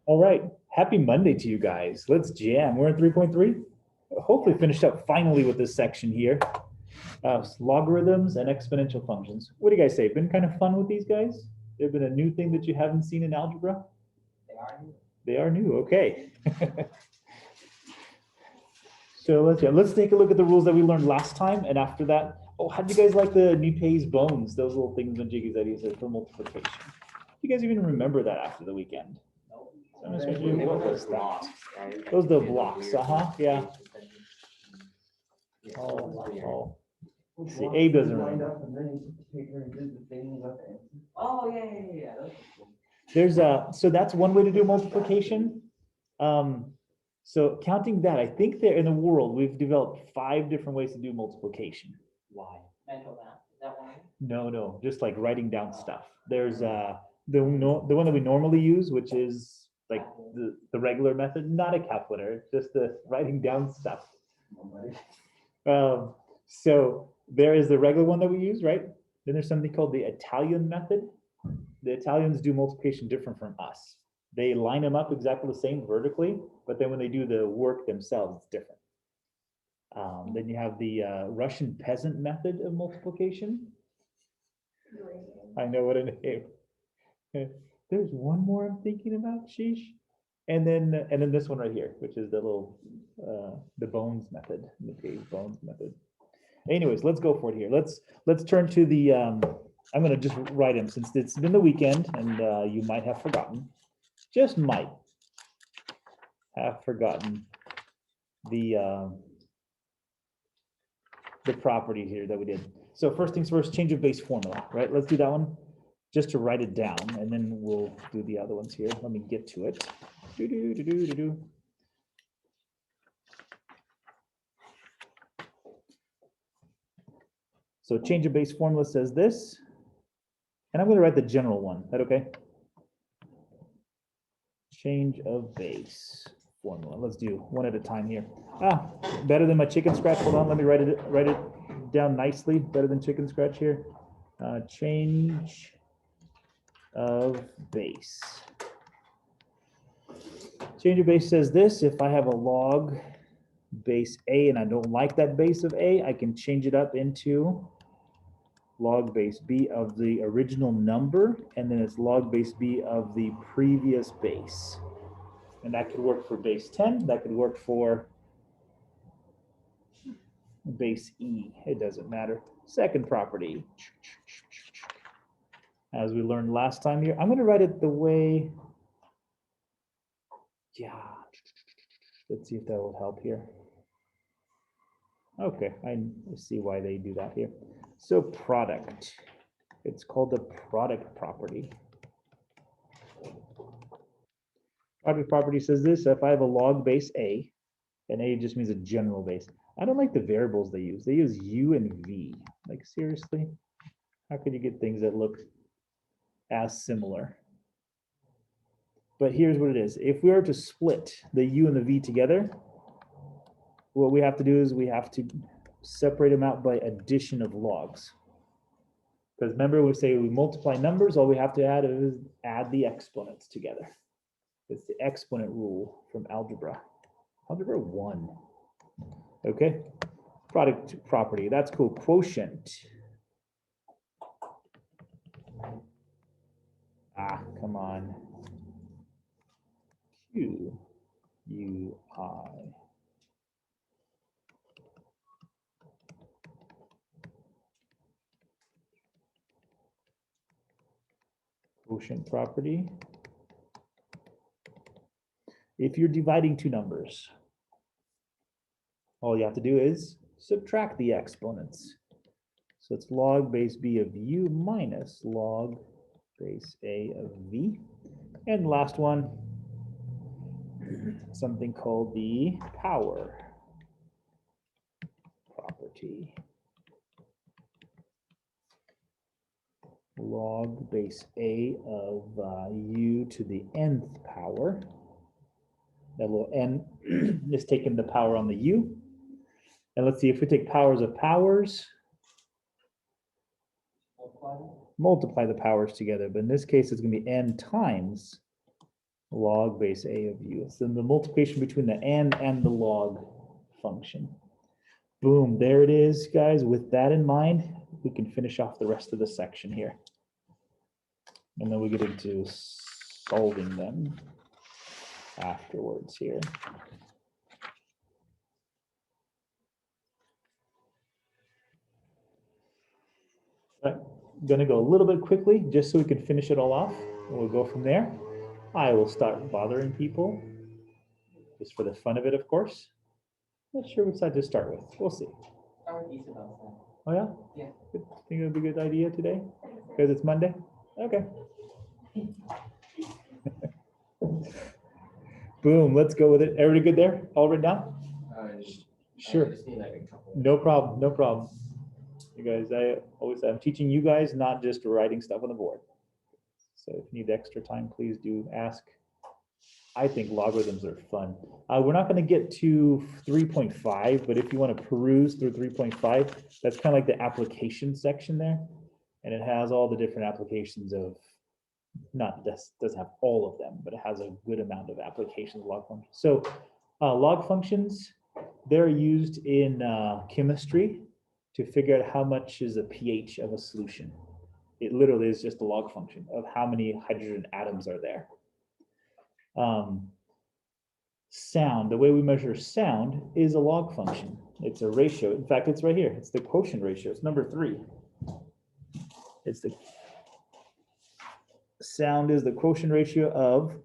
All right, happy Monday to you guys. Let's jam. We're in 3.3. Hopefully finished up finally with this section here. Logarithms and exponential functions. What do you guys say? Been kind of fun with these guys? They've been a new thing that you haven't seen in algebra? They are new. They are new, okay. So let's take a look at the rules that we learned last time, and after that, how did you guys like the Nippay's bones? Those little things on Jiggy's ideas for multiplication. Do you guys even remember that after the weekend? What was that? Those are the blocks, yeah. Oh. See, Abe doesn't remember. Oh, yeah. There's so that's one way to do multiplication. So counting that, I think there in the world, we've developed 5 different ways to do multiplication. Why? Mental math, is that one? No, just like writing down stuff. There's the one that we normally use, which is like the regular method, not a calculator, just the writing down stuff. So there is the regular one that we use, right? Then there's something called the Italian method. The Italians do multiplication different from us. They line them up exactly the same vertically, but then when they do the work themselves, it's different. Then you have the Russian peasant method of multiplication. I know what it is. There's one more I'm thinking about, sheesh. And then this one right here, which is the little the bones method, the bones method. Anyways, let's go for it here. Let's turn to the I'm going to just write them since it's been the weekend and you might have forgotten, just might have forgotten the property here that we did. So first things first, change of base formula, right? Let's do that one just to write it down, and then we'll do the other ones here. Let me get to it. So change of base formula says this, and I'm going to write the general one. Is that okay? Change of base formula. Let's do one at a time here. Better than my chicken scratch. Hold on, let me write it down nicely. Better than chicken scratch here. Change of base. Change of base says this: if I have a log base A and I don't like that base of A, I can change it up into log base B of the original number, and then it's log base B of the previous base. And that could work for base 10, that could work for base E, it doesn't matter. Second property, as we learned last time here, I'm going to write it the way, let's see if that will help here. Okay, I see why they do that here. So product, it's called the product property. Product property says this: if I have a log base A, and A just means a general base. I don't like the variables they use. They use U and V. Like, seriously? How could you get things that look as similar? But here's what it is. If we are to split the U and the V together, what we have to do is we have to separate them out by addition of logs. Because remember, we say we multiply numbers, all we have to add is add the exponents together. It's the exponent rule from algebra. Algebra 1. Okay. Product property. That's cool. Quotient. Come on. Q U I. Quotient property. If you're dividing two numbers, all you have to do is subtract the exponents. So it's log base B of U minus log base A of V. And last one, something called the power property. Log base A of U to the nth power. That little n is taking the power on the U. And let's see, if we take powers of powers, multiply the powers together. But in this case, it's going to be n times log base a of u. It's then the multiplication between the and the log function. Boom, there it is, guys. With that in mind, we can finish off the rest of the section here. And then we get into solving them afterwards here. I'm going to go a little bit quickly just so we can finish it all off. And we'll go from there. I will start bothering people just for the fun of it, of course. Not sure which side to start with. We'll see. Start with Isabel's then. Oh, yeah? Yeah. Good. Think it would be a good idea today? Because it's Monday? Okay. Boom, let's go with it. Everybody good there? All written down? Sure. I just need like a couple. No problem, no problem. You guys, I'm teaching you guys, not just writing stuff on the board. So if you need extra time, please do ask. I think logarithms are fun. We're not going to get to 3.5, but if you want to peruse through 3.5, that's kind of like the application section there. And it has all the different applications of, not this doesn't have all of them, but it has a good amount of applications of log functions. So log functions, they're used in chemistry to figure out how much is the pH of a solution. It literally is just a log function of how many hydrogen atoms are there. Sound, the way we measure sound is a log function. It's a ratio. In fact, it's right here. It's the quotient ratio. It's number 3. It's the sound is the quotient ratio of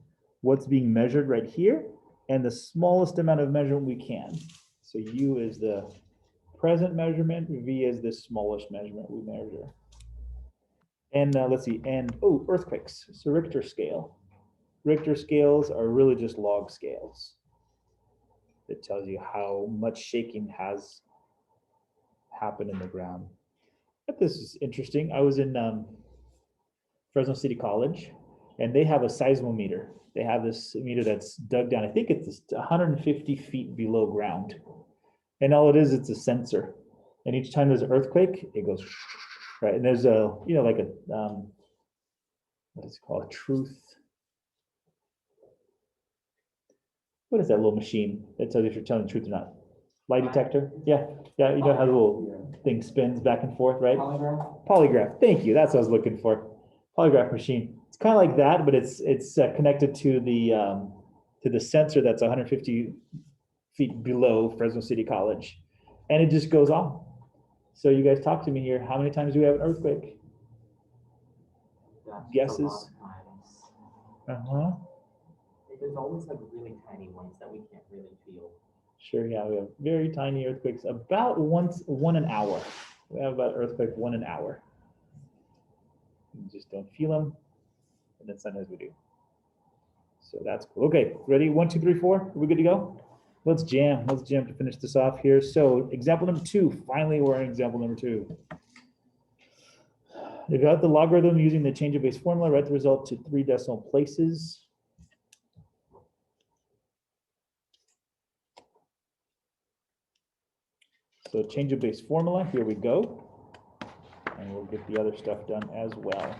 what's being measured right here and the smallest amount of measurement we can. So U is the present measurement, V is the smallest measurement we measure. And let's see, and oh, earthquakes. So Richter scale. Richter scales are really just log scales. It tells you how much shaking has happened in the ground. But this is interesting. I was in Fresno City College, and they have a seismometer. They have this meter that's dug down. I think it's 150 feet below ground. And all it is, it's a sensor. And each time there's an earthquake, it goes, right? And there's a, you know, like a, what is it called? A truth. What is that little machine that tells you if you're telling the truth or not? Lie detector? Yeah, yeah, you know how the little thing spins back and forth, right? Polygraph? Polygraph, thank you, that's what I was looking for. Polygraph machine. It's kind of like that, but it's connected to the sensor that's 150 feet below Fresno City College. And it just goes on. So you guys talk to me here. How many times do we have an earthquake? Gosh, Guesses? Uh-huh. There's always like really tiny ones that we can't really feel. Sure, yeah, we have very tiny earthquakes, about one an hour. We have about earthquake 1 an hour. You just don't feel them, and then sometimes we do. So that's cool. Okay, ready? 1, 2, 3, 4. Are we good to go? Let's jam. Let's jam to finish this off here. So example number 2. Finally, we're on example number 2. If you have the logarithm using the change of base formula, write the result to 3 decimal places. So change of base formula, here we go. And we'll get the other stuff done as well.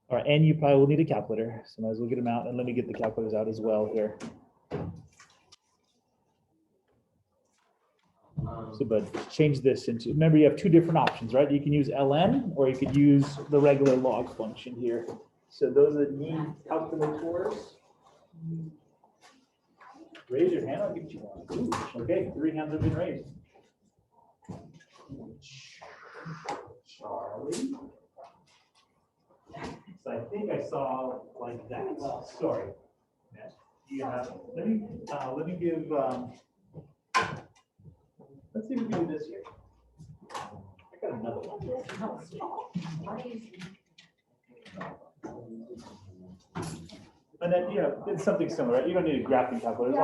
All right, and you probably will need a calculator, so might as well get them out, and let me get the calculators out as well here. So, but change this into, remember you have 2 different options, right? You can use ln, or you could use the regular log function here. So those that need calculators, raise your hand, I'll give you one. Ooh, okay, 3 hands have been raised. Charlie. So I think I saw like that. Sorry. Yeah. Let me give. Let's see if we can do this here. I got another one. And then it's something similar. Right? You don't need a graphing calculator.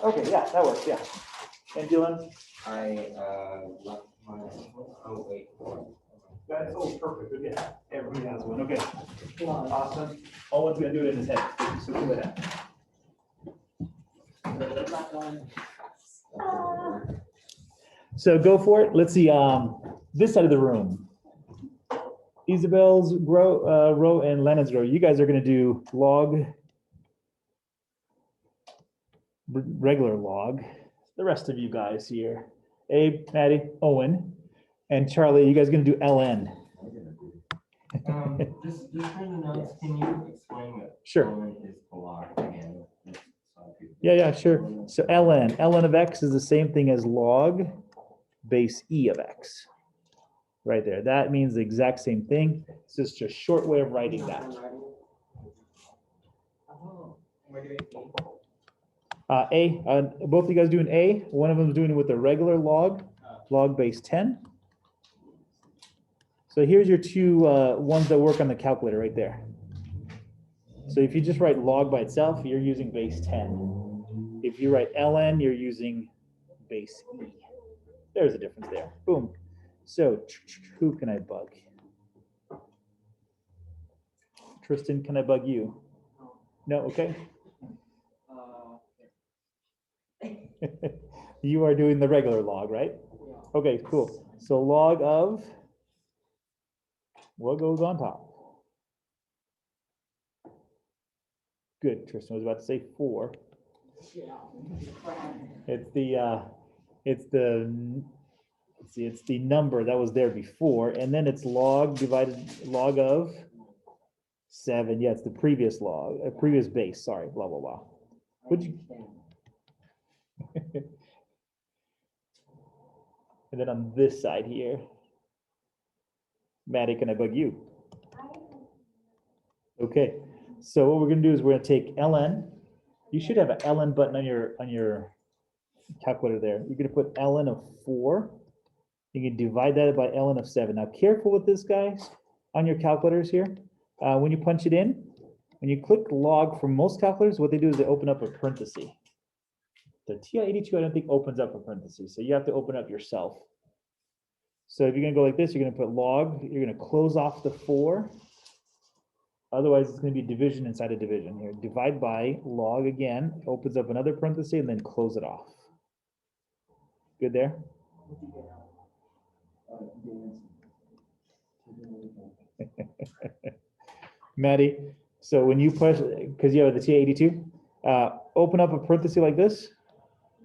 Okay, yeah, that works. Yeah. And Dylan. I left my. Oh wait. That's perfect. Okay. Everybody has one. Okay. Awesome. Owen's gonna do it in his head. So do that. So go for it. Let's see, this side of the room. Isabel's row and Lennon's row. You guys are gonna do log, regular log. The rest of you guys here, Abe, Maddie, Owen, and Charlie, you guys gonna do ln. Just for the notes, can you explain what Sure. Owen is the log again? Yeah, sure. So ln of x is the same thing as log base e of x. Right there. That means the exact same thing. It's just a short way of writing that. Both of you guys doing A. One of them is doing it with a regular log base 10. So here's your two ones that work on the calculator right there. So if you just write log by itself, you're using base 10. If you write ln, you're using base e. There's a difference there. Boom. So who can I bug? Tristan, can I bug you? No, okay. You are doing the regular log, right? Okay, cool. So log of what goes on top? Good, Tristan was about to say 4. It's the number that was there before, and then it's log of 7. Yeah, it's the previous log, previous base. Sorry, blah blah blah. Would you? And then on this side here, Maddie, can I bug you? Okay, so what we're gonna do is we're gonna take ln. You should have an ln button on your calculator there. You're gonna put ln of 4. You can divide that by ln of 7. Now, careful with this, guys, on your calculators here. When you punch it in, when you click log for most calculators, what they do is they open up a parenthesis. The TI-82, I don't think opens up a parenthesis, so you have to open up yourself. So if you're gonna go like this, you're gonna put log, you're gonna close off the 4. Otherwise, it's gonna be division inside a division here. Divide by log again, opens up another parenthesis, and then close it off. Good there? Maddie, so when you push, because you have the TI-82, open up a parenthesis like this.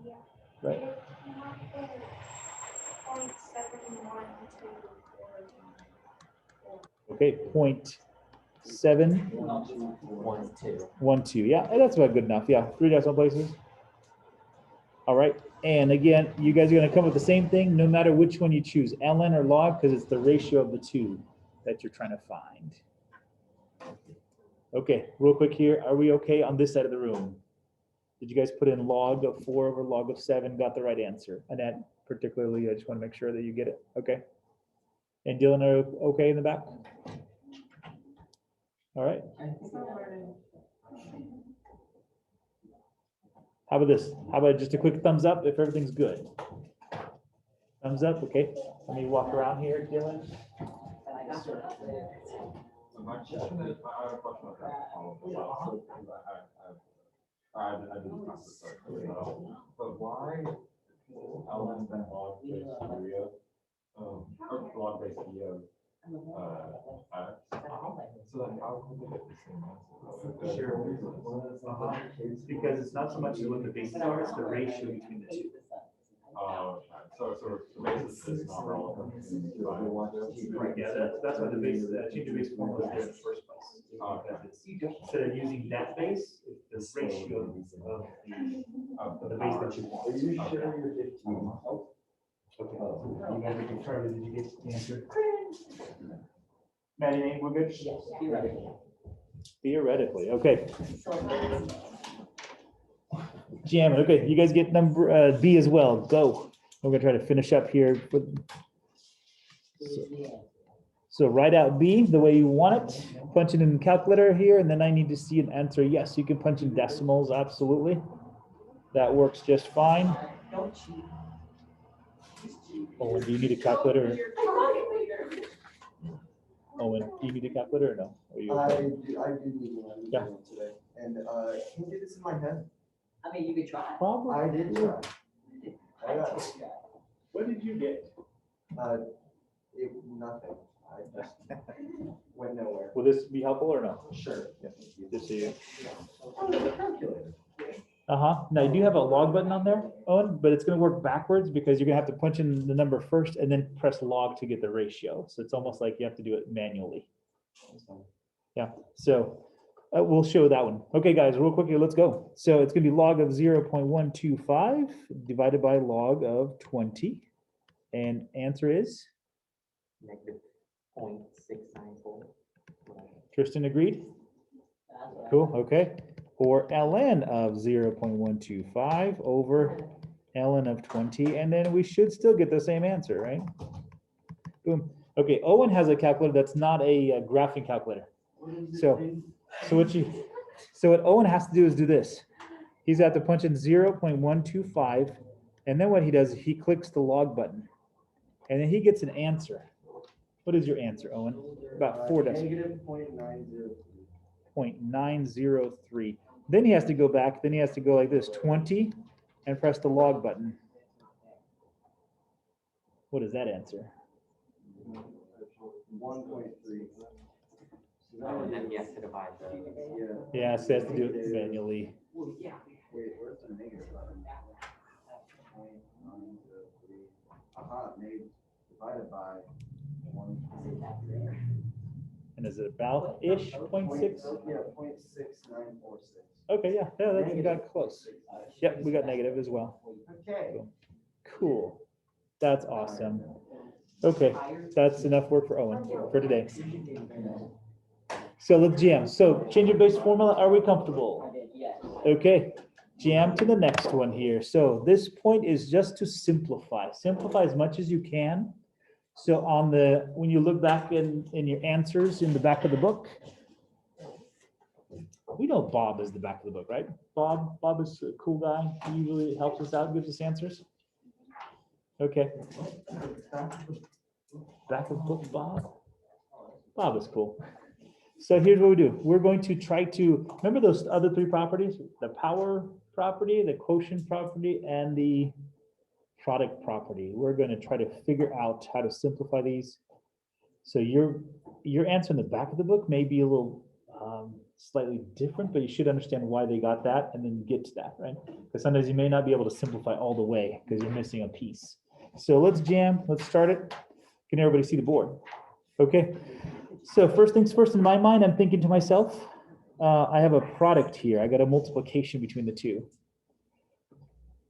Yeah. Right. Okay, 0.712. Yeah, that's about good enough. Yeah, 3 decimal places. All right, and again, you guys are going to come with the same thing no matter which one you choose, ln or log, because it's the ratio of the two that you're trying to find. Okay, real quick here, are we okay on this side of the room? Did you guys put in log of 4 over log of 7, got the right answer? And that particularly, I just want to make sure that you get it. Okay. And Dylan, are okay in the back? All right. How about this? How about just a quick thumbs up if everything's good? Thumbs up, okay. Let me walk around here, Dylan. But why ln log base log base e of x? So then how can we get the same answer? It's because it's not so much what the bases are, it's the ratio between the two. So basis is not relevant. Yeah, that's why the base, change of base formula is there in the first place. Instead of using that base, it's the ratio of the base that you want. Are you sharing your 15? Okay. You guys are Charlie, did you get the answer? Maddie, we're good? Yes. Theoretically, okay. Jam it. Okay, you guys get number B as well. Go. We're gonna try to finish up here. So write out B the way you want it. Punch it in the calculator here, and then I need to see an answer. Yes, you can punch in decimals, absolutely. That works just fine. Owen, do you need a calculator? Owen, do you need a calculator or no? Are you okay? I do need one today. And can you do this in my head? I mean, you could try. Probably. I did try. What did you get? Nothing. I just went nowhere. Will this be helpful or no? Sure. Just so you. Now you do have a log button on there, Owen, but it's gonna work backwards because you're gonna have to punch in the number first and then press log to get the ratio. So it's almost like you have to do it manually. Yeah, so we'll show that one. Okay, guys, real quickly, let's go. So it's gonna be log of 0.125 divided by log of 20. And answer is? -0.694. Tristan agreed? Cool, okay. Or ln of 0.125 over ln of 20, and then we should still get the same answer, right? Boom. Okay, Owen has a calculator that's not a graphing calculator. So what Owen has to do is do this. He's got to punch in 0.125, and then what he does, he clicks the log button, and then he gets an answer. What is your answer, Owen? About 4 decimals. .903. Then he has to go back, then he has to go like this, 20, and press the log button. What is that answer? 1.3. And then he has to divide the. Yeah, so he has to do it manually. Wait, where's the negative button? 0.903. Negative divided by 1. And is it about-ish 0.6? Yeah, 0.6946. Okay, yeah, that's we got close. Yep, we got negative as well. Okay. Cool. That's awesome. Okay, that's enough work for Owen for today. So let's jam. So change of base formula, are we comfortable? Okay, jam to the next one here. So this point is just to simplify. Simplify as much as you can. So on the, when you look back in your answers in the back of the book, we know Bob is the back of the book, right? Bob is a cool guy. He really helps us out, gives us answers. Okay. Back of the book, Bob. Bob is cool. So here's what we do. We're going to try to, remember those other 3 properties? The power property, the quotient property, and the product property. We're going to try to figure out how to simplify these. So your answer in the back of the book may be a little slightly different, but you should understand why they got that and then get to that, right? Because sometimes you may not be able to simplify all the way because you're missing a piece. So let's jam, let's start it. Can everybody see the board? Okay, so first things first, in my mind, I'm thinking to myself, I have a product here. I got a multiplication between the two.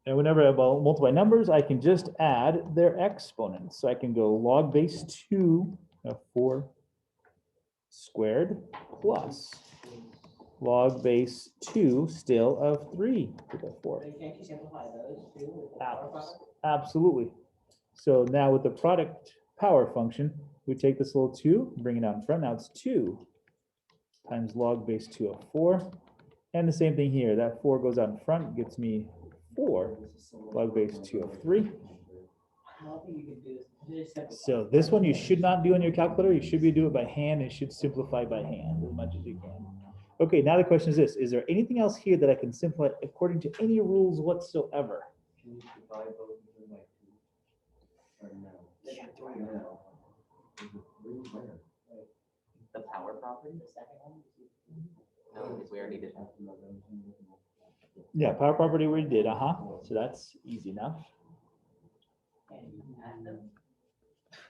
And whenever I multiply numbers, I can just add their exponents. So I can go log base 2 of 4 squared plus log base 2 still of 3 to the 4. Can't you simplify those too? Absolutely. So now with the product power function, we take this little 2, bring it out in front. Now it's 2 times log base 2 of 4. And the same thing here. That 4 goes out in front, gets me 4 log base 2 of 3. So this one you should not do on your calculator. You should be doing it by hand and should simplify by hand as much as you can. Okay, now the question is this. Is there anything else here that I can simplify according to any rules whatsoever? Can you divide both of them by 2? Or no? No. The power property? No, because we already did that. Yeah, power property we did, So that's easy enough.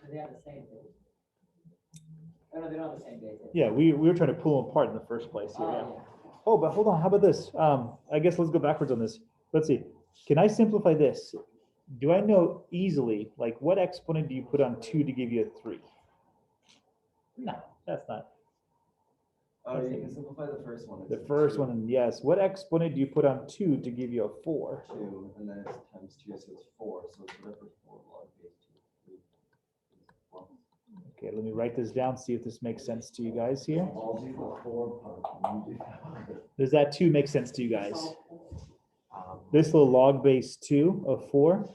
They have the same base. Oh, no, they don't have the same base. Yeah, we were trying to pull them apart in the first place here. Yeah. Oh, but hold on, how about this? I guess let's go backwards on this. Let's see. Can I simplify this? Do I know easily, like what exponent do you put on 2 to give you a 3? No, that's not. Oh, you can simplify the first one. The first one, yes. What exponent do you put on 2 to give you a 4? 2, and then it's times 2, so it's 4. So it's whatever 4 log base 2. Okay, let me write this down, see if this makes sense to you guys here. I'll do the 4 part. Does that 2 make sense to you guys? This little log base 2 of 4.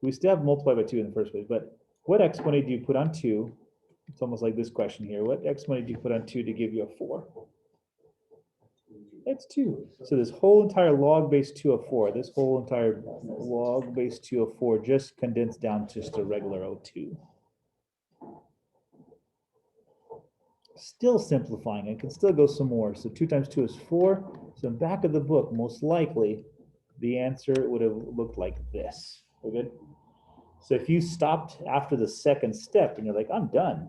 We still have multiplied by 2 in the first place, but what exponent do you put on 2? It's almost like this question here. What exponent do you put on 2 to give you a 4? It's 2. So this whole entire log base 2 of 4, this whole entire log base 2 of 4 just condensed down to just a regular O2. Still simplifying, I can still go some more. So 2 times 2 is 4. So in back of the book, most likely, the answer would have looked like this. We're good? So if you stopped after the second step and you're like, I'm done.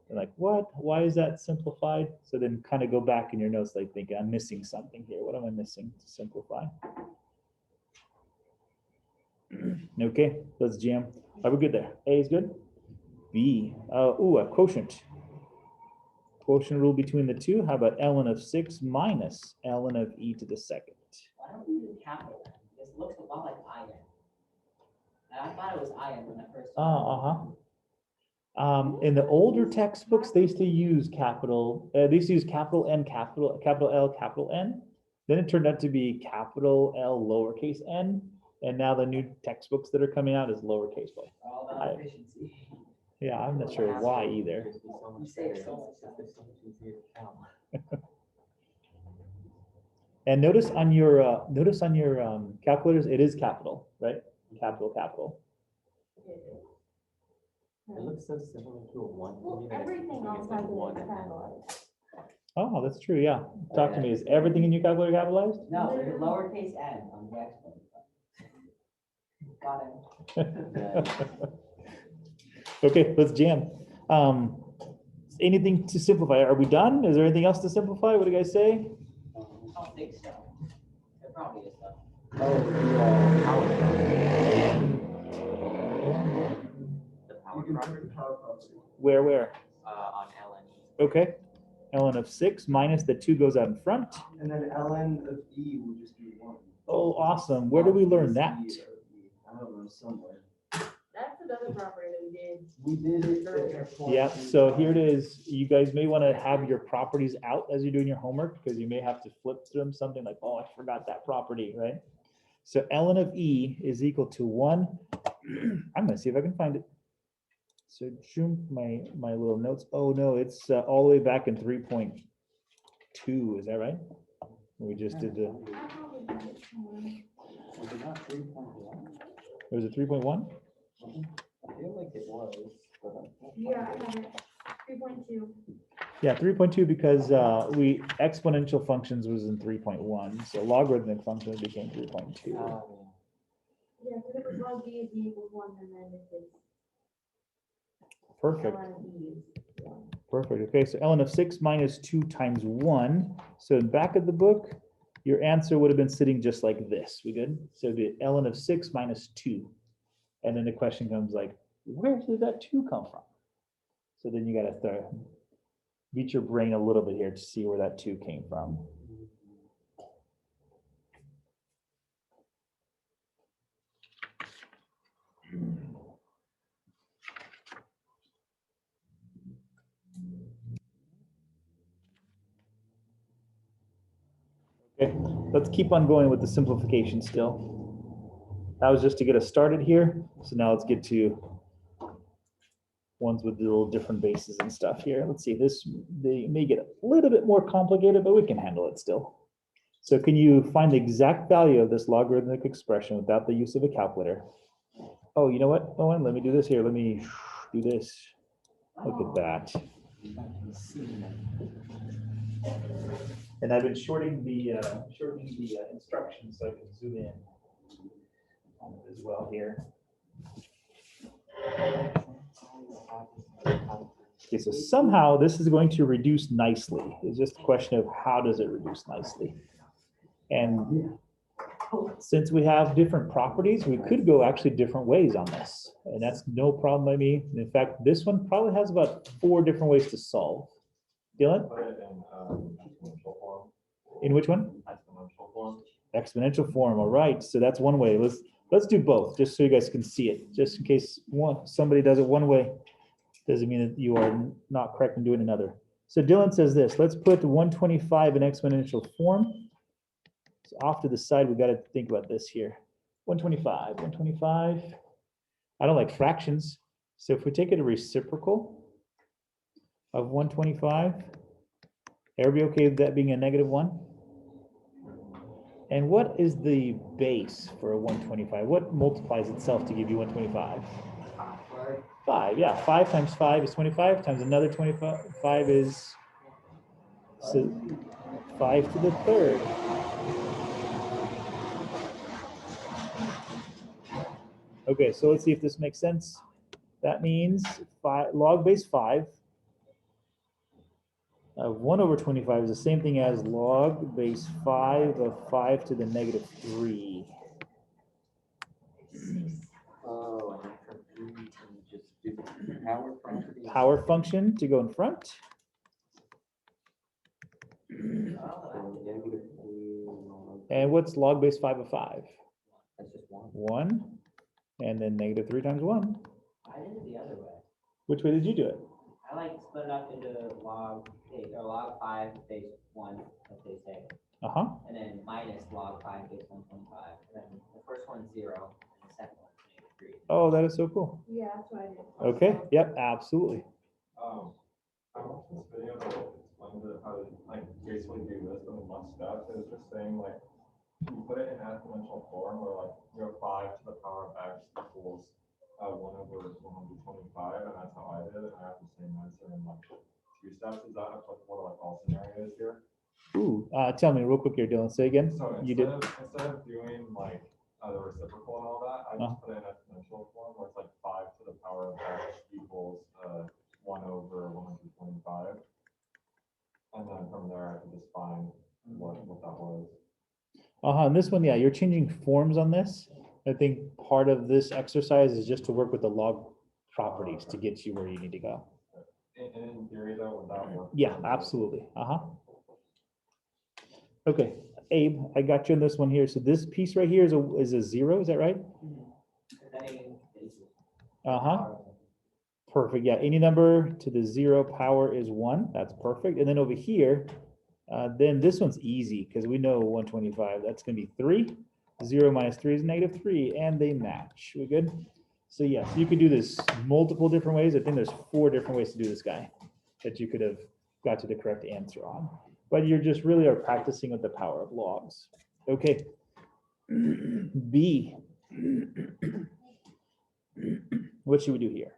You're like, what? Why is that simplified? So then kind of go back in your notes, like thinking, I'm missing something here. What am I missing to simplify? Okay, let's jam. Are we good there? A is good. B, a quotient. Quotient rule between the two. How about ln of 6 minus ln of e to the second? Why don't we do capital N? This looks a lot like IN. And I thought it was IN when I first. In the older textbooks, they used to use capital. They used to use capital N, capital L, capital N. Then it turned out to be capital L, lowercase n. And now the new textbooks that are coming out is lowercase y. All about efficiency. Yeah, I'm not sure why either. You say it so much. And notice on your calculators, it is capital, right? Capital. It looks so similar to a 1. Well, everything else has it capitalized. Oh, that's true. Yeah. Talk to me. Is everything in your calculator capitalized? No, there's lowercase n on the exponent. Got it. Okay, let's jam. Anything to simplify? Are we done? Is there anything else to simplify? What do you guys say? I don't think so. There probably is though. The power property Where? on ln. Okay. ln of 6 minus the 2 goes out in front. And then ln of e will just be 1. Oh, awesome. Where did we learn that? I don't know, somewhere. That's another property that we did. We did it. Yeah, so here it is. You guys may want to have your properties out as you're doing your homework because you may have to flip through them something like, oh, I forgot that property, right? So ln of e is equal to 1. I'm going to see if I can find it. So zoom my little notes. Oh, no, it's all the way back in 3.2. Is that right? We just did the, Was it not 3.1? was it 3.1? I feel like it was, but Yeah, I have it. 3.2. Yeah, 3.2 because exponential functions was in 3.1. So logarithmic functions became 3.2. Yeah, because it was log b is equals 1 and then it is. Perfect. ln of e is 1. Perfect. Okay, so ln of 6 minus 2 times 1. So in back of the book, your answer would have been sitting just like this. We good? So it'd be ln of 6 minus 2. And then the question comes like, where did that 2 come from? So then you got to start beat your brain a little bit here to see where that 2 came from. Okay, let's keep on going with the simplification still. That was just to get us started here. So now let's get to ones with the little different bases and stuff here. Let's see, they may get a little bit more complicated, but we can handle it still. So can you find the exact value of this logarithmic expression without the use of a calculator? Oh, you know what, Owen, let me do this here. Let me do this. Look at that. And I've been shortening the instructions so I can zoom in on it as well here. Okay, so somehow this is going to reduce nicely. It's just a question of how does it reduce nicely. And since we have different properties, we could go actually different ways on this. And that's no problem by me. In fact, this one probably has about 4 different ways to solve. Dylan? Put it in exponential form. In which one? Exponential form. Exponential form. All right. So that's one way. Let's do both, just so you guys can see it. Just in case somebody does it one way, doesn't mean that you are not correct in doing another. So Dylan says this. Let's put 125 in exponential form. So off to the side, we got to think about this here. 125. I don't like fractions. So if we take it a reciprocal of 125, everybody okay with that being a -1? And what is the base for a 125? What multiplies itself to give you 125? 5, yeah. 5 times 5 is 25, times another 25 is so 5 to the third. Okay, so let's see if this makes sense. That means log base 5 of 1 over 25 is the same thing as log base 5 of 5 to the negative 3. Oh, and then from 3 you can just do the power property. Power function to go in front. So negative 3 log. And what's log base 5 of 5? That's just 1. 1. And then negative 3 times 1. I did it the other way. Which way did you do it? I like split it up into log 8 or log 5 base 1 of base 8. Uh-huh. And then minus log 5 base 125. And then the first one's 0, and the second one's -3. Oh, that is so cool. Yeah, that's what I did. Okay, yep, absolutely. I watched this video that explained it how to like basically do this in one step. It was just saying like you put it in exponential form where like you have 5 to the power of x equals 1 over 125, and that's how I did it. And I have the same answer in like 2 steps. Is that applicable to like all scenarios here? Ooh, tell me real quick here, Dylan. Say again. So You did. instead of doing like the reciprocal and all that, I just put it in exponential form where it's like 5 to the power of x equals 1 over 125. And then from there, I can just find what that was. And this one, yeah, you're changing forms on this. I think part of this exercise is just to work with the log properties to get you where you need to go. In theory, though, would that work? Yeah, absolutely. Okay, Abe, I got you on this one here. So this piece right here is a 0, is that right? Perfect. Yeah, any number to the 0 power is 1. That's perfect. And then over here, then this one's easy because we know 125. That's going to be 3. 0 minus 3 is negative 3, and they match. We good? So yes, you could do this multiple different ways. I think there's 4 different ways to do this guy that you could have got to the correct answer on. But you're just really are practicing with the power of logs. Okay. B. What should we do here?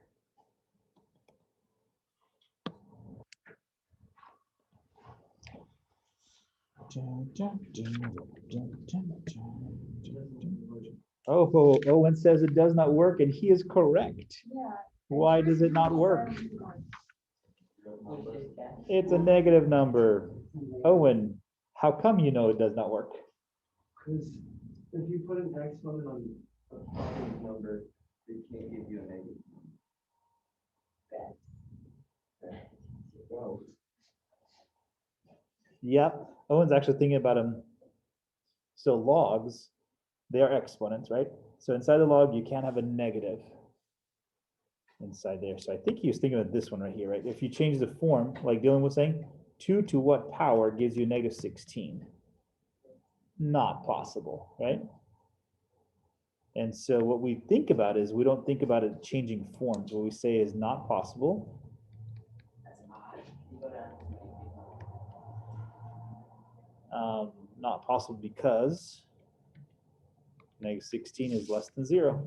Oh, Owen says it does not work, and he is correct. Yeah. Why does it not work? It's a negative number. Owen, how come you know it does not work? Because if you put an exponent on a positive number, it can't give you a negative number. Well, Yep, Owen's actually thinking about them. So logs, they are exponents, right? So inside the log, you can't have a negative inside there. So I think he was thinking of this one right here, right? If you change the form, like Dylan was saying, 2 to what power gives you negative 16? Not possible, right? And so what we think about is we don't think about it changing forms. What we say is not possible. Not possible because negative 16 is less than 0.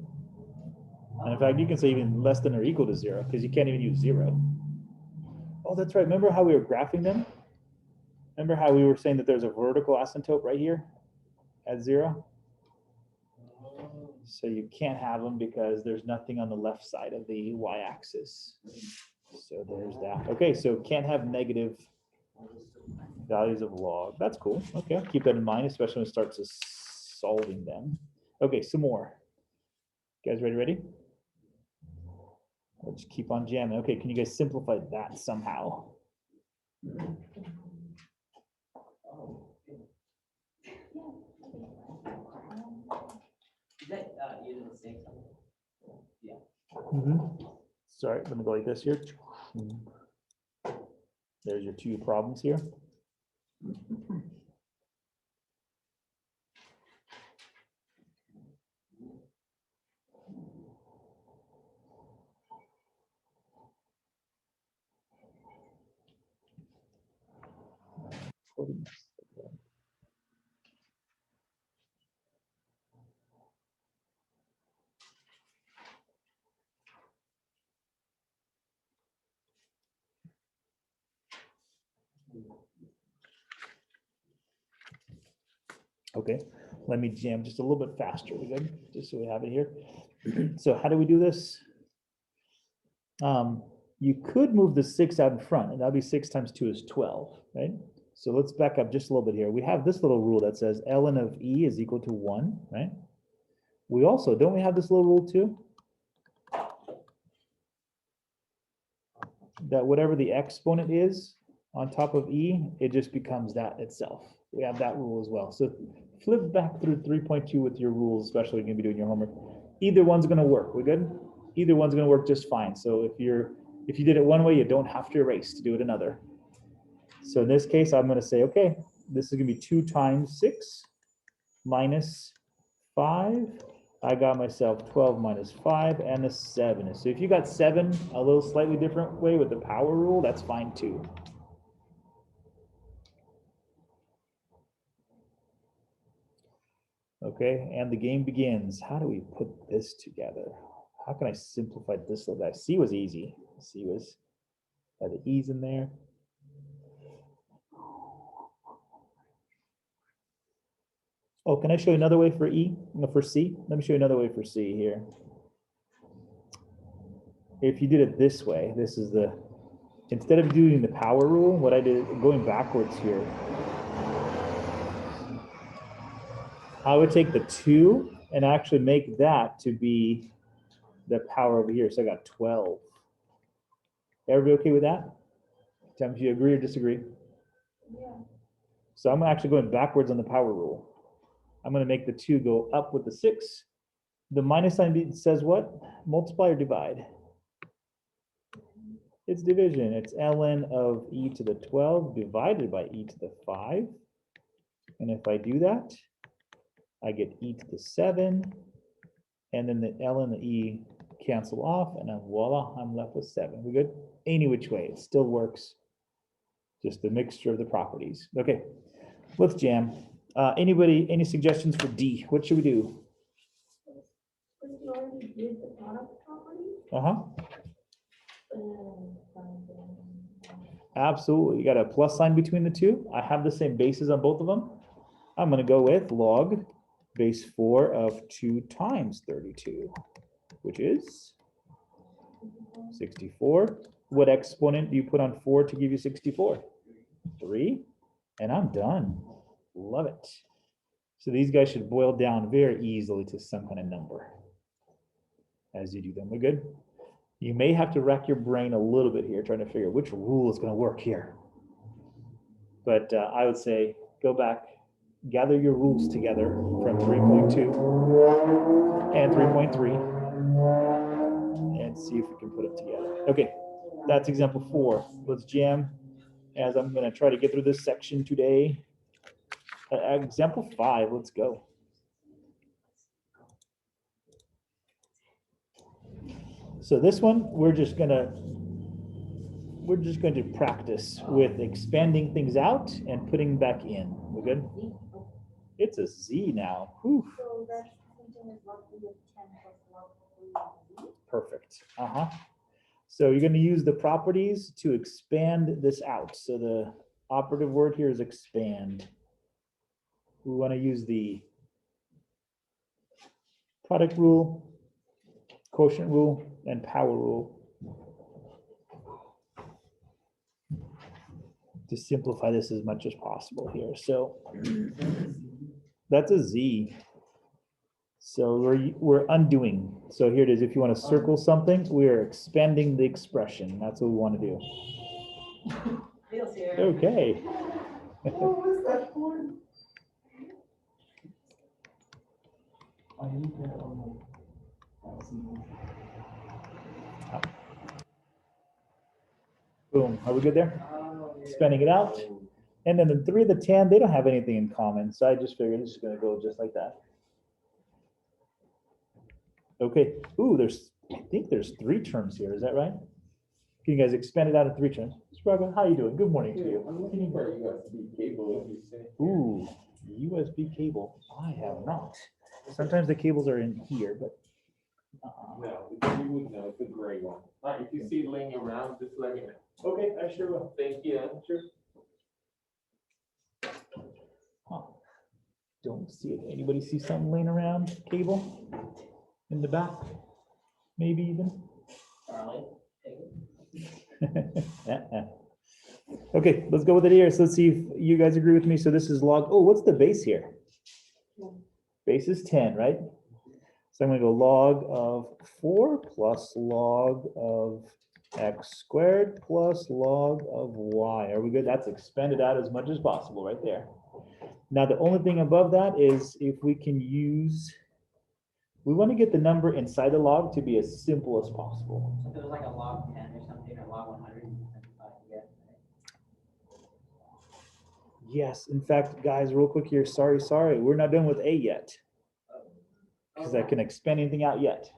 And in fact, you can say even less than or equal to 0 because you can't even use 0. Oh, that's right. Remember how we were graphing them? Remember how we were saying that there's a vertical asymptote right here at 0? So you can't have them because there's nothing on the left side of the y-axis. So there's that. Okay, so can't have negative values of log. That's cool. Okay, I'll keep that in mind, especially when it starts solving them. Okay, some more. You guys ready? Let's keep on jamming. Okay, can you guys simplify that somehow? Is that using the same something? Yeah. Sorry, let me go like this here. There's your 2 problems here. Okay, let me jam just a little bit faster. We good? Just so we have it here. So how do we do this? You could move the 6 out in front, and that'd be 6 times 2 is 12, right? So let's back up just a little bit here. We have this little rule that says ln of e is equal to 1, right? We also, don't we have this little rule too? That whatever the exponent is on top of e, it just becomes that itself. We have that rule as well. So flip back through 3.2 with your rules, especially when you're gonna be doing your homework. Either one's gonna work, we good? Either one's gonna work just fine. So if you did it one way, you don't have to erase to do it another. So in this case, I'm gonna say, okay, this is gonna be 2 times 6 minus 5. I got myself 12 minus 5 and a 7. So if you got 7 a little slightly different way with the power rule, that's fine too. Okay, and the game begins. How do we put this together? How can I simplify this little guy? C was easy. C was, had the E's in there. Oh, can I show you another way for E? No, for C? Let me show you another way for C here. If you did it this way, this is the, instead of doing the power rule, what I did, going backwards here, I would take the 2 and actually make that to be the power over here. So I got 12. Everybody okay with that? Tell me if you agree or disagree. Yeah. So I'm actually going backwards on the power rule. I'm going to make the 2 go up with the 6. The minus sign says what? Multiply or divide? It's division. It's ln of e to the 12 divided by e to the 5. And if I do that, I get e to the 7. And then the ln and the e cancel off. And then voila, I'm left with 7. We good? Any which way, it still works. Just the mixture of the properties. Okay, let's jam. Anybody, any suggestions for D? What should we do? Because you already did the product property. Absolutely. You got a plus sign between the two. I have the same bases on both of them. I'm going to go with log base 4 of 2 times 32, which is 64. What exponent do you put on 4 to give you 64? 3. And I'm done. Love it. So these guys should boil down very easily to some kind of number as you do them. We're good? You may have to rack your brain a little bit here trying to figure out which rule is going to work here. But I would say go back, gather your rules together from 3.2 and 3.3 and see if we can put it together. Okay, that's example 4. Let's jam as I'm going to try to get through this section today. Example 5, let's go. So this one, we're just going to practice with expanding things out and putting back in. We're good? It's a Z now. Whew. So that's something is log of 10 plus log of 3. Perfect. So you're going to use the properties to expand this out. So the operative word here is expand. We want to use the product rule, quotient rule, and power rule to simplify this as much as possible here. So that's a Z. So we're undoing. So here it is. If you want to circle something, we are expanding the expression. That's what we want to do. Feels here. Okay. What was that for? Boom. Are we good there? Expanding it out. And then the 3 of the 10, they don't have anything in common. So I just figured it's just going to go just like that. Okay. Ooh, I think there's 3 terms here. Is that right? Can you guys expand it out in 3 terms? Spraga, how you doing? Good morning to you. I'm looking for USB cable. Ooh, USB cable. I have not. Sometimes the cables are in here, but. No, you would know, it's a gray one. If you see it laying around, just let me know. Okay, I sure will. Thank you. Sure. Huh. Don't see it. Anybody see something laying around? Cable in the back? Maybe even? Charlie, take it. Okay, let's go with it here. So let's see if you guys agree with me. So this is log, oh, what's the base here? Base is 10, right? So I'm gonna go log of 4 plus log of x squared plus log of y. Are we good? That's expanded out as much as possible right there. Now, the only thing above that is if we can use, we want to get the number inside the log to be as simple as possible. So if it was like a log 10 or something, or log 100, yeah. Yes, in fact, guys, real quick here, sorry, we're not done with A yet. Because I can expand anything out yet.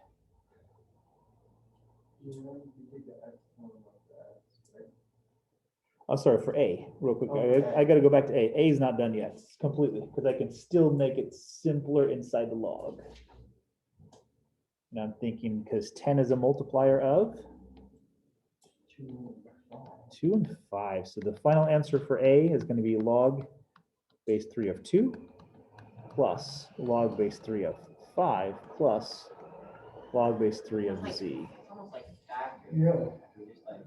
Oh, sorry, for A, real quick. I got to go back to A. A is not done yet completely because I can still make it simpler inside the log. And I'm thinking because 10 is a multiplier of 2 and 5. So the final answer for A is going to be log base 3 of 2 plus log base 3 of 5 plus log base 3 of Z. It's almost like a factor. Yeah. Just like,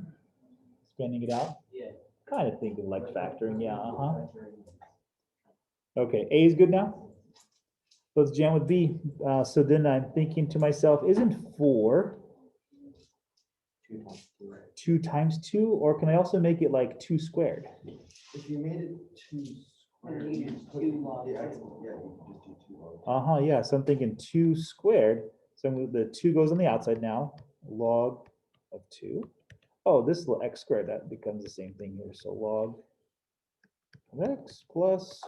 Expanding it out? yeah. Kind of thinking like factoring, yeah, Okay, A is good now? Let's jam with B. So then I'm thinking to myself, isn't 4 2 times 2? Or can I also make it like 2 squared? If you made it 2 squared, you you just put, two logs. yeah, you just do 2 logs. Yeah, so I'm thinking 2 squared. So the 2 goes on the outside now, log of 2. Oh, this is x squared, that becomes the same thing here. So log of x plus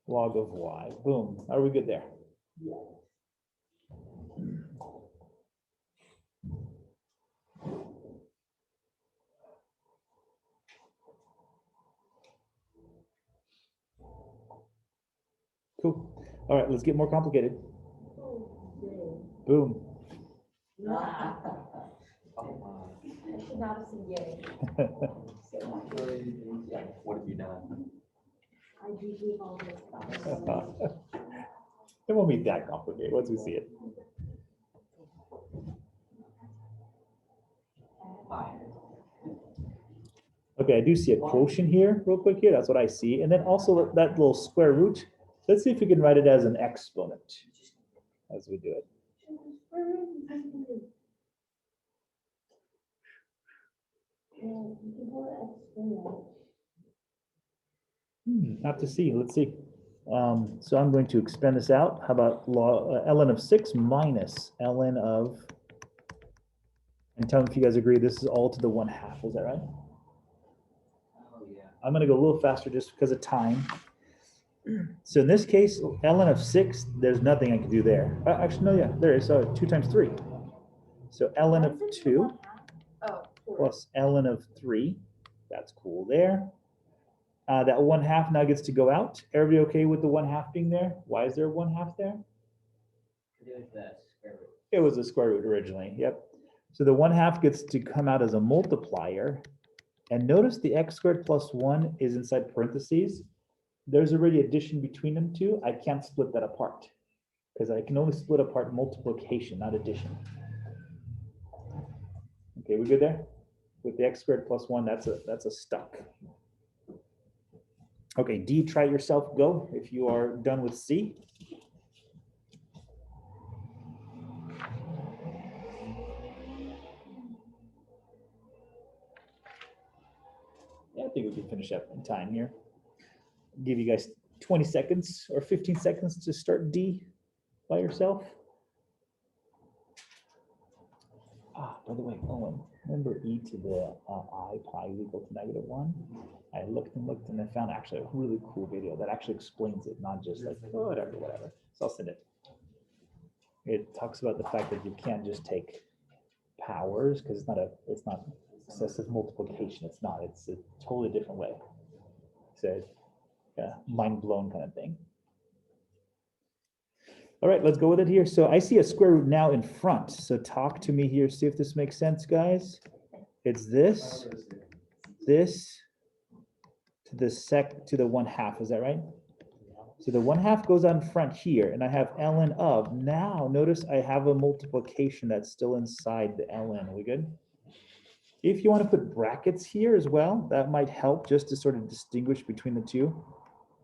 log of y. Boom. Are we good there? Cool. All right, let's get more complicated. Boom. I should not have said yay. What have you done? I usually all this stuff. It won't be that complicated once we see it. Okay, I do see a quotient here real quick here. That's what I see. And then also that little square root. Let's see if we can write it as an exponent as we do it. Have to see. Let's see. So I'm going to expand this out. How about ln of 6 minus ln of, and tell me if you guys agree this is all to the 1/2. Is that right? Oh, yeah. I'm going to go a little faster just because of time. So in this case, ln of 6, there's nothing I can do there. Actually, no, yeah, there is. So 2 times 3. So ln of 2 plus ln of 3. That's cool there. That 1/2 now gets to go out. Everybody okay with the 1/2 being there? Why is there a 1/2 there? It was the square root. It was a square root originally, yep. So the 1/2 gets to come out as a multiplier. And notice the x squared plus 1 is inside parentheses. There's already addition between them two. I can't split that apart because I can only split apart multiplication, not addition. Okay, we good there? With the x squared plus 1, that's a stuck. Okay, D, try it yourself, go, if you are done with C. Yeah, I think we can finish up in time here. Give you guys 20 seconds or 15 seconds to start D by yourself. By the way, Owen, remember e to the I pi is equal to -1? I looked and I found actually a really cool video that actually explains it, not just like, oh, whatever. So I'll send it. It talks about the fact that you can't just take powers because it's not excessive multiplication. It's a totally different way. So yeah, mind blown kind of thing. All right, let's go with it here. So I see a square root now in front. So talk to me here. See if this makes sense, guys. It's this to the 1/2. Is that right? So the 1/2 goes on front here, and I have ln of. Now, notice I have a multiplication that's still inside the ln. Are we good? If you want to put brackets here as well, that might help just to sort of distinguish between the two.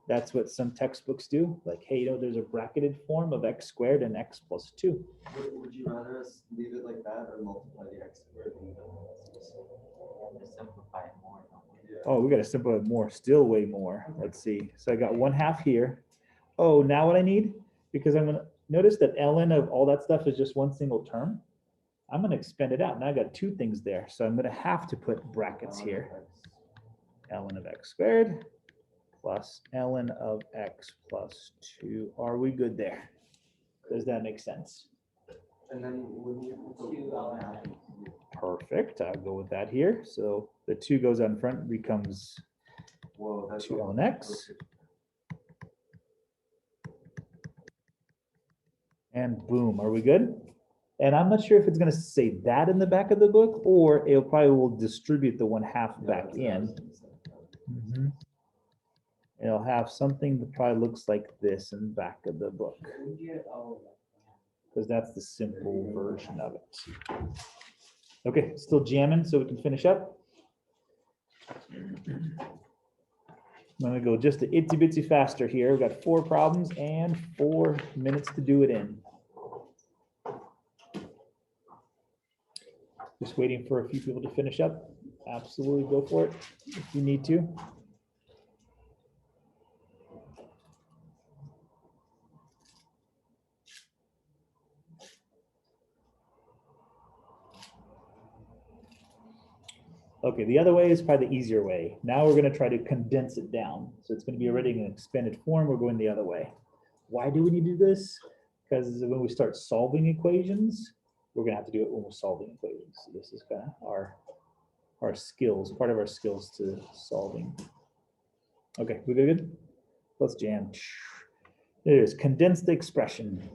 That's what some textbooks do. Like, hey, there's a bracketed form of x squared and x plus 2. Would you rather us leave it like that or multiply the x squared? Just simplify it more, don't we? Yeah. Oh, we got to simplify it more, still way more. Let's see. So I got 1/2 here. Oh, now what I need, because I'm going to notice that ln of all that stuff is just one single term. I'm going to expand it out. Now I got 2 things there. So I'm going to have to put brackets here. ln of x squared plus ln of x plus 2. Are we good there? Does that make sense? And then when you put the 1/2, Perfect. I'll go with that here. So the 2 goes on front, becomes whoa, that's 2 ln x. And boom, are we good? And I'm not sure if it's going to say that in the back of the book, or it probably will distribute the 1/2 back in. Mhm. It'll have something that probably looks like this in the back of the book, because that's the simple version of it. Okay, still jamming, so we can finish up. I'm gonna go just a itsy bitsy faster here. We've got 4 problems and 4 minutes to do it in. Just waiting for a few people to finish up. Absolutely go for it if you need to. Okay, the other way is probably the easier way. Now we're going to try to condense it down. So it's going to be already in an expanded form. We're going the other way. Why do we need to do this? Because when we start solving equations, we're going to have to do it when we're solving equations. So this is kind of our skills, part of our skills to solving. Okay, we good? Let's jam. There it is. Condense the expression.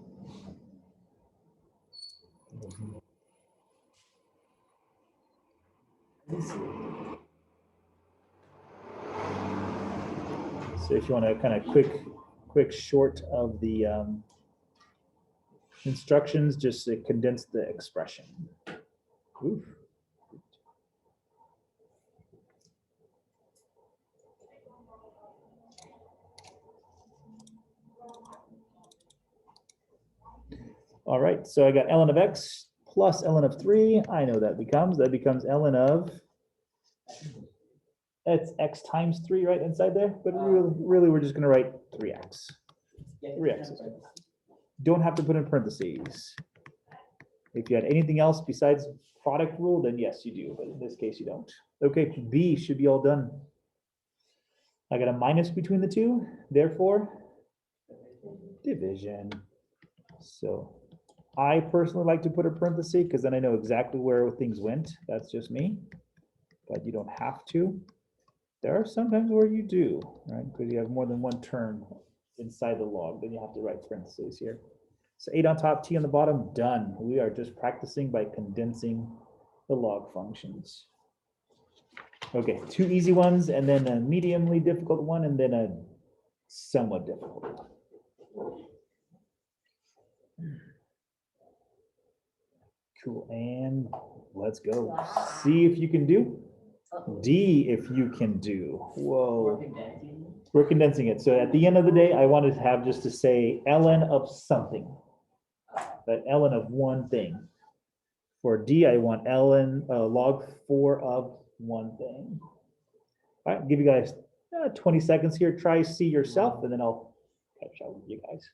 So if you want to kind of quick short of the instructions, just to condense the expression. Oof. All right, so I got ln of x plus ln of 3. I know that becomes ln of, it's x times 3 right inside there, but really we're just going to write 3x. 3x. Don't have to put in parentheses. If you had anything else besides product rule, then yes, you do, but in this case you don't. Okay, B should be all done. I got a minus between the two, therefore division. So I personally like to put a parenthesis because then I know exactly where things went. That's just me, but you don't have to. There are sometimes where you do, right? Because you have more than one term inside the log, then you have to write parentheses here. So 8 on top, t on the bottom, done. We are just practicing by condensing the log functions. Okay, 2 easy ones, and then a mediumly difficult one, and then a somewhat difficult one. Cool, and let's go. C if you can do. D if you can do. Whoa. We're condensing it. So at the end of the day, I wanted to have just to say ln of something. But ln of one thing. For D, I want ln log 4 of one thing. All right, give you guys 20 seconds here. Try C yourself, and then I'll catch up with you guys.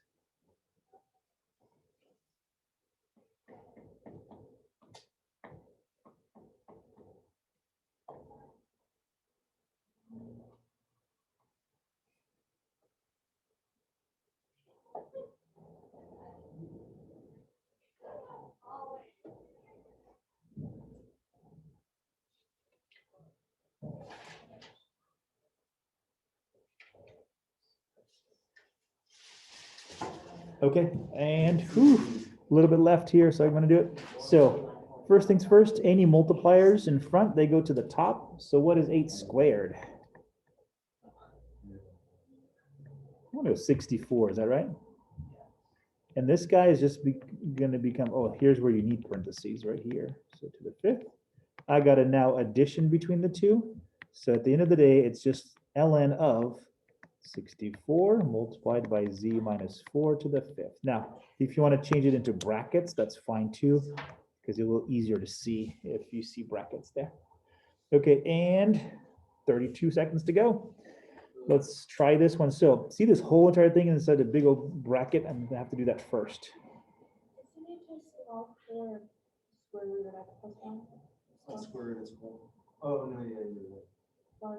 Okay, and a little bit left here, so I'm going to do it. So first things first, any multipliers in front, they go to the top. So what is 8 squared? want to go 64, is that right? And this guy is just going to become, oh, here's where you need parentheses, right here. So to the 5th. I got a now addition between the two. So at the end of the day, it's just ln of 64 multiplied by z minus 4 to the 5th. Now, if you want to change it into brackets, that's fine too, because it's a little easier to see if you see brackets there. Okay, and 32 seconds to go. Let's try this one. So see this whole entire thing inside a big old bracket? I'm gonna have to do that first. Isn't it just log 4 square root of x plus 1? Plus square root is 4. Oh, no, yeah, you're right. Plus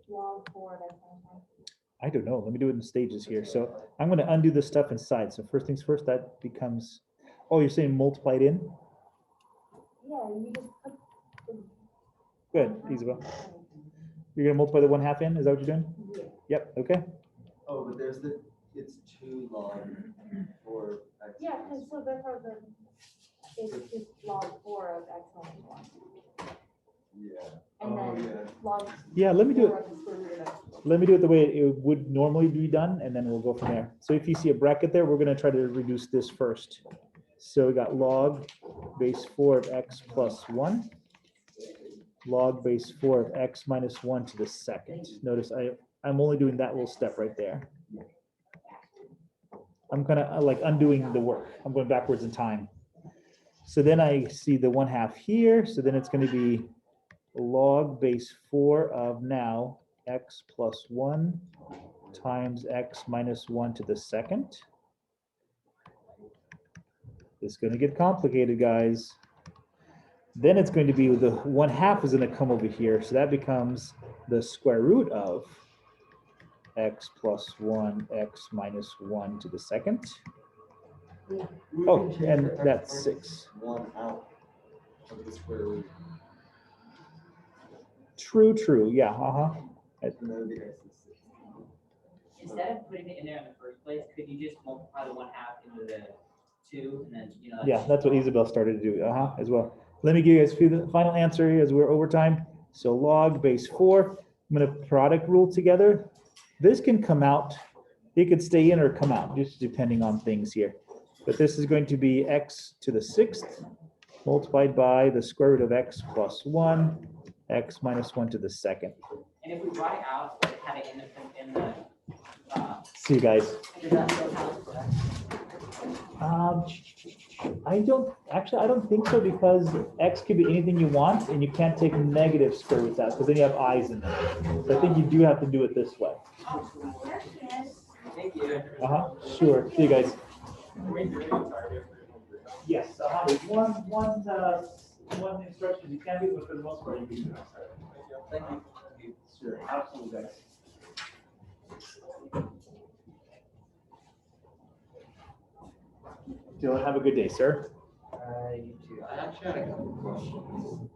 log 4 of x minus 1. I don't know. Let me do it in stages here. So I'm going to undo the stuff inside. So first things first, that becomes, oh, you're saying multiply it in? Yeah, you just put the. Good, Isabel. You're going to multiply the 1/2 in? Is that what you're doing? Yeah. Yep, okay. Oh, but there's it's 2 log 4 x. Yeah, because so therefore it's just log 4 of x minus 1. Yeah. And Oh, then yeah. log. Yeah, let me do it. 4 of the square root of x. Let me do it the way it would normally be done, and then we'll go from there. So if you see a bracket there, we're going to try to reduce this first. So we got log base 4 of x plus 1. Log base 4 of x minus 1 to the 2nd. Notice I'm only doing that little step right there. I'm kind of like undoing the work. I'm going backwards in time. So then I see the 1/2 here. So then it's going to be log base 4 of now x plus 1 times x minus 1 to the 2nd. It's going to get complicated, guys. Then it's going to be the 1/2 is going to come over here. So that becomes the square root of x plus 1, x minus 1 to the 2nd. Oh, and that's 6. 1 out of the square root. True. Yeah, And then the x is 6. Instead of putting it in there in the first place, could you just multiply the 1/2 into the 2 and then, you know? Yeah, that's what Isabel started to do, as well. Let me give you guys the final answer here as we're over time. So log base 4, I'm going to product rule together. This can come out, it could stay in or come out, just depending on things here. But this is going to be x to the 6th multiplied by the square root of x plus 1, x minus 1 to the 2nd. And if we brought it out, like had it in the See you guys. industrial house, correct? I don't think so, because x could be anything you want, and you can't take negative square roots out, because then you have i's in there. So I think you do have to do it this way. Thank you. Sure. See you guys. Yes, there's one instruction you can do, but for the most part, you can do it. Thank you. Sure, absolutely, guys. Dylan, have a good day, sir. You too. I actually had a couple questions.